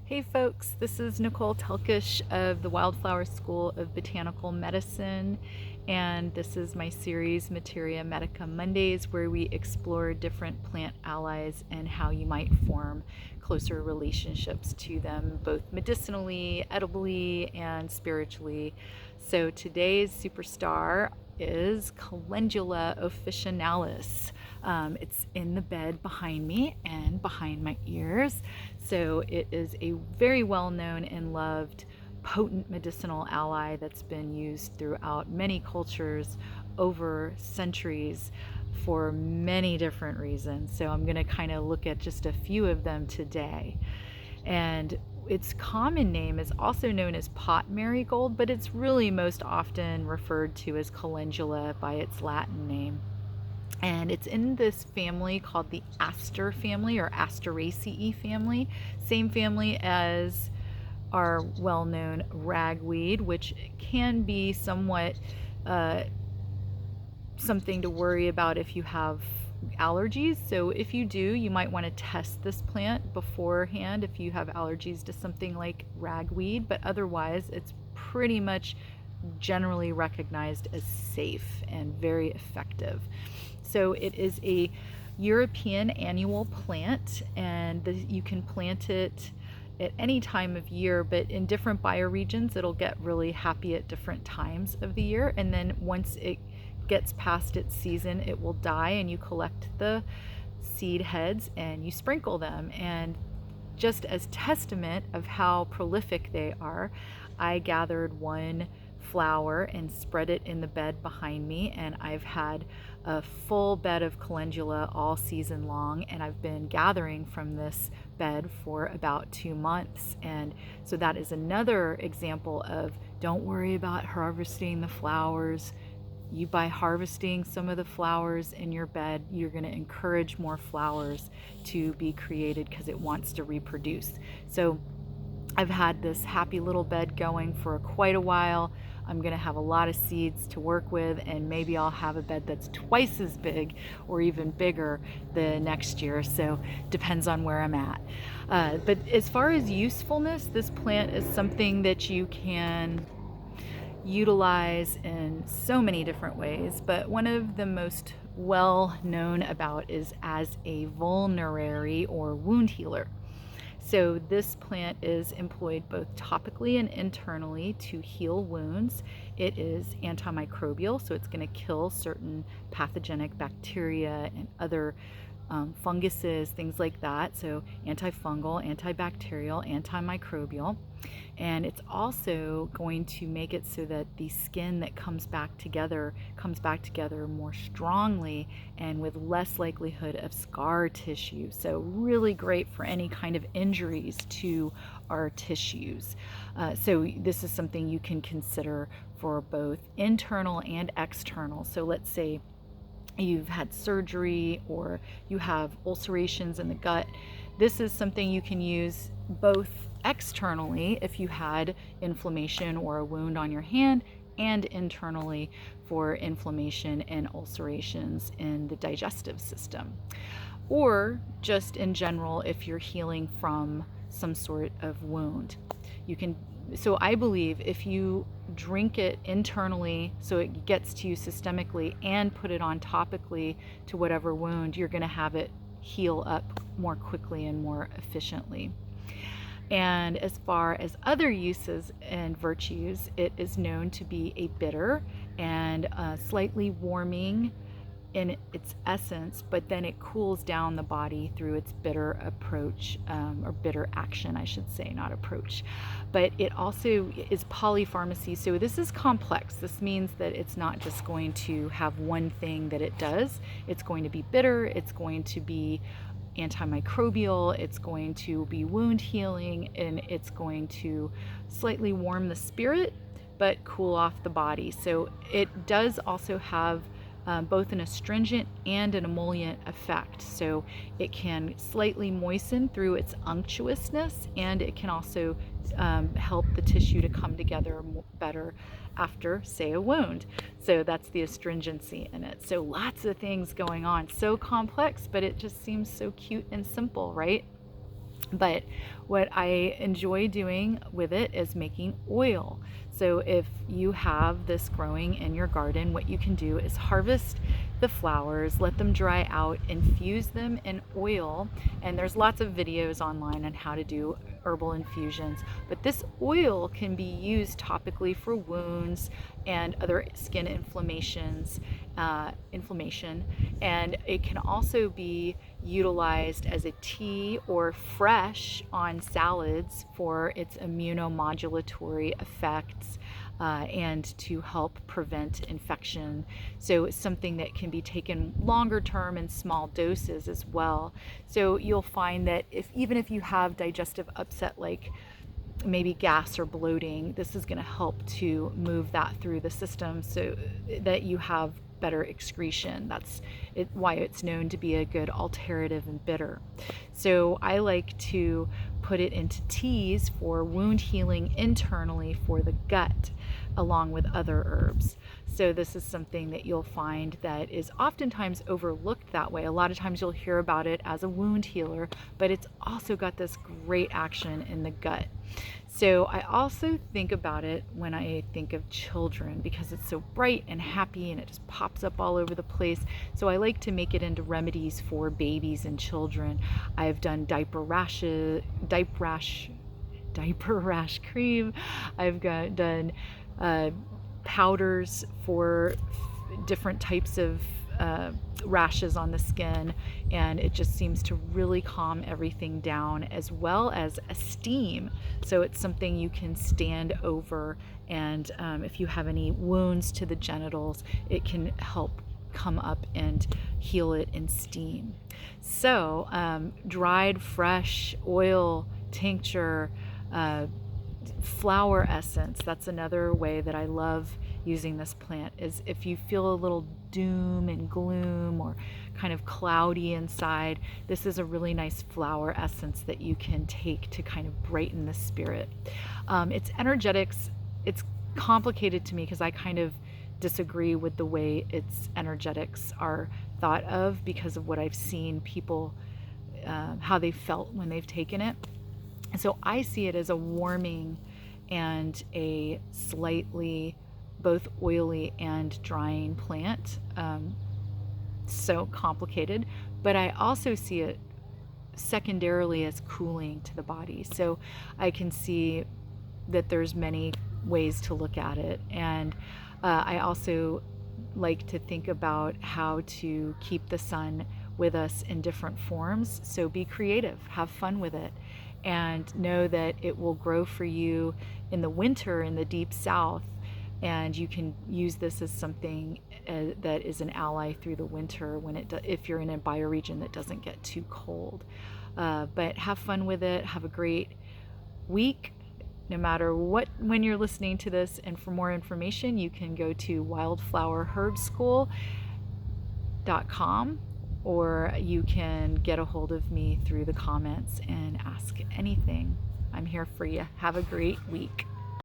Hey folks, this is Nicole Telkes of the Wildflower School of Botanical Medicine, and this is my series Materia, Medica Mondays, where we explore different plant allies and how you might form closer relationships to them, both medicinally, edibly, and spiritually. So today's superstar is Calendula officinalis. It's in the bed behind me and behind my ears. So it is a very well-known and loved potent medicinal ally that's been used throughout many cultures over centuries for many different reasons. So I'm going to kind of look at just a few of them today. And its common name is also known as pot marigold, but it's really most often referred to as calendula by its Latin name. And it's in this family called the Aster family or Asteraceae family, same family as our well-known ragweed, which can be somewhat something to worry about if you have allergies. So if you do, you might want to test this plant beforehand if you have allergies to something like ragweed, but otherwise it's pretty much generally recognized as safe and very effective. So it is a European annual plant, and you can plant it at any time of year, but in different bioregions it'll get really happy at different times of the year, and then once it gets past its season it will die, and you collect the seed heads and you sprinkle them. And just as testament of how prolific they are, I gathered one flower and spread it in the bed behind me, and I've had a full bed of calendula all season long, and I've been gathering from this bed for about 2 months. And so that is another example of, don't worry about harvesting the flowers. By harvesting some of the flowers in your bed, you're going to encourage more flowers to be created because it wants to reproduce. So I've had this happy little bed going for quite a while. I'm going to have a lot of seeds to work with, and maybe I'll have a bed that's twice as big or even bigger the next year. So depends on where I'm at. But as far as usefulness, this plant is something that you can utilize in so many different ways, but one of the most well known about is as a vulnerary or wound healer. So this plant is employed both topically and internally to heal wounds. It is antimicrobial, so it's going to kill certain pathogenic bacteria and other funguses, things like that. So antifungal, antibacterial, antimicrobial. And it's also going to make it so that the skin that comes back together more strongly and with less likelihood of scar tissue. So really great for any kind of injuries to our tissues. So this is something you can consider for both internal and external. So let's say you've had surgery or you have ulcerations in the gut. This is something you can use both externally if you had inflammation or a wound on your hand, and internally for inflammation and ulcerations in the digestive system, or just in general if you're healing from some sort of wound. So I believe if you drink it internally so it gets to you systemically and put it on topically to whatever wound, you're going to have it heal up more quickly and more efficiently. And as far as other uses and virtues, it is known to be a bitter and slightly warming in its essence, but then it cools down the body through its bitter approach, or bitter action, I should say, not approach. But it also is polypharmacy, so this is complex. This means that it's not just going to have one thing that it does. It's going to be bitter, it's going to be antimicrobial, it's going to be wound healing, and it's going to slightly warm the spirit but cool off the body. So it does also have both an astringent and an emollient effect. So it can slightly moisten through its unctuousness, and it can also help the tissue to come together better after, say, a wound. So that's the astringency in it. So lots of things going on. So complex, but it just seems so cute and simple, right? But what I enjoy doing with it is making oil. So if you have this growing in your garden, what you can do is harvest the flowers, let them dry out, infuse them in oil. And there's lots of videos online on how to do herbal infusions. But this oil can be used topically for wounds and other skin inflammation. And it can also be utilized as a tea or fresh on salads for its immunomodulatory effects, and to help prevent infection. So it's something that can be taken longer term in small doses as well. So you'll find that even if you have digestive upset, like maybe gas or bloating, this is going to help to move that through the system so that you have better excretion. That's why it's known to be a good alternative and bitter. So I like to put it into teas for wound healing internally for the gut, along with other herbs. So this is something that you'll find that is oftentimes overlooked that way. A lot of times you'll hear about it as a wound healer, but it's also got this great action in the gut. So I also think about it when I think of children, because it's so bright and happy and it just pops up all over the place. So I like to make it into remedies for babies and children. I've done diaper rash cream. I've done powders for different types of rashes on the skin, and it just seems to really calm everything down, as well as a steam. So it's something you can stand over, and if you have any wounds to the genitals, it can help come up and heal it in steam. So dried fresh oil, tincture, flower essence, that's another way that I love using this plant. Is if you feel a little doom and gloom or kind of cloudy inside, this is a really nice flower essence that you can take to kind of brighten the spirit. Its energetics, it's complicated to me because I kind of disagree with the way its energetics are thought of, because of what I've seen people, how they felt when they've taken it. So I see it as a warming and a slightly both oily and drying plant. So complicated, but I also see it secondarily as cooling to the body. So I can see that there's many ways to look at it. And I also like to think about how to keep the sun with us in different forms. So be creative, have fun with it, and know that it will grow for you in the winter in the deep south, and you can use this as something that is an ally through the winter if you're in a bioregion that doesn't get too cold. But have fun with it. Have a great week, no matter when you're listening to this. And for more information, you can go to wildflowerherbschool.com, or you can get a hold of me through the comments and ask anything. I'm here for you. Have a great week.